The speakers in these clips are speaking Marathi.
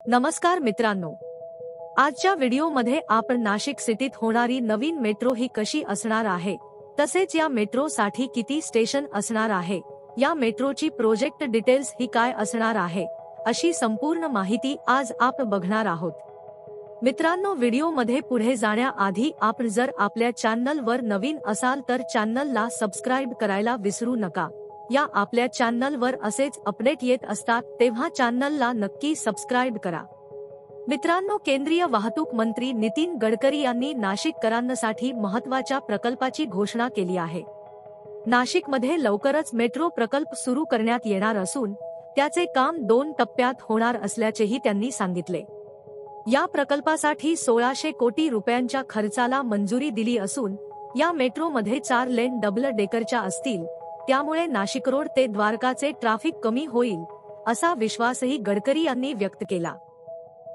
नमस्कार मित्रांनो, आजच्या व्हिडिओमध्ये आपण नाशिक सिटीत होणारी नवीन मेट्रो ही कशी असणार आहे, तसेच या मेट्रोसाठी किती स्टेशन असणार आहे, या मेट्रोची प्रोजेक्ट डिटेल्स ही काय असणार आहे, अशी संपूर्ण माहिती आज आपण बघणार आहोत। मित्रांनो, व्हिडिओमध्ये पुढे जाण्याआधी आपण जर आपल्या चॅनलवर नवीन असाल तर चॅनलला सबस्क्राइब करायला विसरू नका। या आपल्या चॅनलवर असेच अपडेट येत असतात, तेव्हा चॅनलला नक्की सबस्क्राइब करा। मित्रांनो, केंद्रीय वाहतूक मंत्री नितीन गडकरी यांनी नाशिककरांसाठी महत्त्वाच्या प्रकल्पाची घोषणा केली आहे। नाशिकमध्ये लवकरच मेट्रो प्रकल्प सुरू करण्यात येणार असून त्याचे काम 2 टप्प्यात होणार असल्याचेही त्यांनी सांगितले। या प्रकल्पासाठी 1600 कोटी रुपयांच्या खर्चाला मंजुरी दिली असून या मेट्रोमध्ये 4 लेन डबल डेकरच्या असतील, त्यामुळे नाशिक रोड ते द्वारकाचे ट्रॅफिक कमी होईल, असा विश्वासही गडकरी यांनी व्यक्त केला।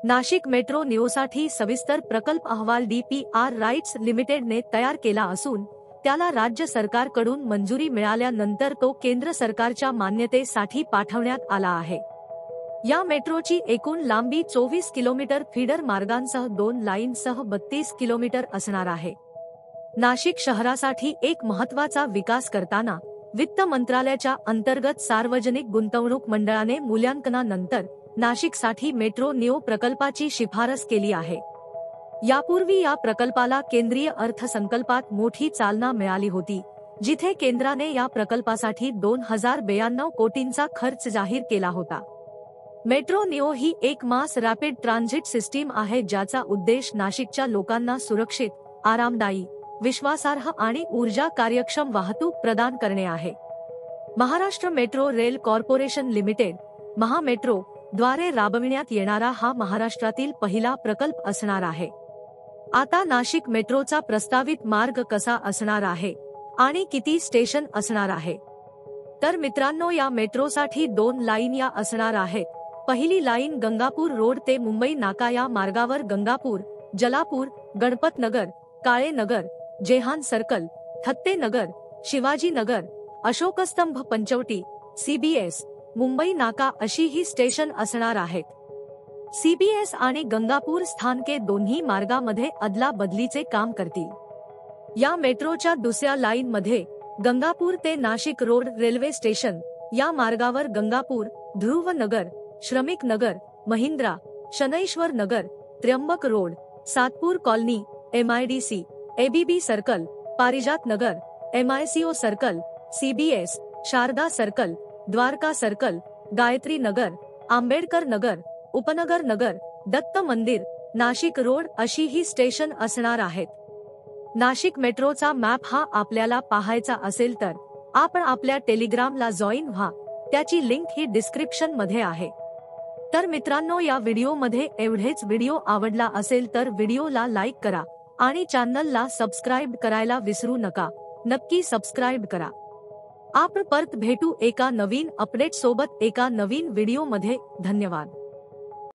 नाशिक मेट्रो नियोसाठी सविस्तर प्रकल्प अहवाल DPR राइट्स लिमिटेडने तयार केला असून त्याला राज्य सरकारकडून मंजुरी मिळाल्यानंतर तो केंद्र सरकारच्या मान्यतेसाठी पाठवण्यात आला आहे। या मेट्रोची एकूण लांबी 24 किलोमीटर फीडर मार्गांसह 2 लाईनसह 32 किलोमीटर असणार आहे। नाशिक शहरासाठी एक महत्त्वाचा विकास करताना वित्त मंत्रालयाच्या अंतर्गत सार्वजनिक गुंतवणूक मंडळाने मूल्यांकनानंतर नाशिकसाठी मेट्रो नियो प्रकल्पाची शिफारस केली आहे। यापूर्वी या प्रकल्पाला केंद्रीय अर्थसंकल्पात मोठी चालना मिळाली होती, जिथे केंद्राने या प्रकल्पासाठी 2092 कोटींचा खर्च जाहीर केला होता। मेट्रो नियो ही एक मास रॅपिड ट्रान्झिट सिस्टीम आहे, ज्याचा उद्देश नाशिकच्या लोकांना सुरक्षित, आरामदायी, विश्वासार्ह आणि ऊर्जा कार्यक्षम वाहतूक प्रदान करणे आहे। Maharashtra Metro Rail Corporation Limited MahaMetro द्वारे राबविण्यात येणारा हा महाराष्ट्रातील पहिला प्रकल्प असणार आहे। आता नाशिक मेट्रोचा प्रस्तावित मार्ग कसा असणार आहे आणि किती स्टेशन असणार आहे, तर मित्रांनो, या मेट्रोसाठी 2 लाईन या असणार आहेत। पहिली लाईन गंगापूर रोड ते मुंबई नाका या मार्गावर गंगापूर, जलापूर, गणपत नगर, काळे नगर, जेहान सर्कल, थत्ते नगर, शिवाजी नगर, अशोकस्तंभ, पंचवटी, CBS, मुंबई नाका अशी ही स्टेशन असणार आहेत। CBS आणि गंगापूर स्थानके दोन्ही मार्गामध्ये अदला बदलीचे काम करतील। या मेट्रोच्या दुसऱ्या लाईन मध्ये गंगापूर ते नाशिक रोड रेल्वे स्टेशन या मार्गावर Gangapur, Dhruv Nagar, Shramik Nagar, Mahindra, Shanaishwar Nagar, Trimbak road, Satpur colony, MIDC, ABB circle, Parijat Nagar, MICO circle, CBS, Sharada circle, Dwarka circle, Gayatri Nagar, Ambedkar Nagar, Upnagar Nagar, Datta मंदिर, नाशिक रोड अशी ही स्टेशन असणार आहेत। नाशिक मेट्रोचा मॅप हा आपल्याला पाहायचा असेल तर आपण आपल्या टेलिग्रामला जॉईन व्हा, त्याची लिंक ही डिस्क्रिप्शन मध्ये आहे। तर मित्रांनो, या व्हिडिओमध्ये एवढेच। व्हिडिओ आवडला असेल तर व्हिडिओला लाईक करा आणि चॅनलला सबस्क्राइब करायला विसरू नका। नक्की सबस्क्राइब करा। आपण परत भेटू एका नवीन अपडेट सोबत एका नवीन व्हिडिओमध्ये। धन्यवाद।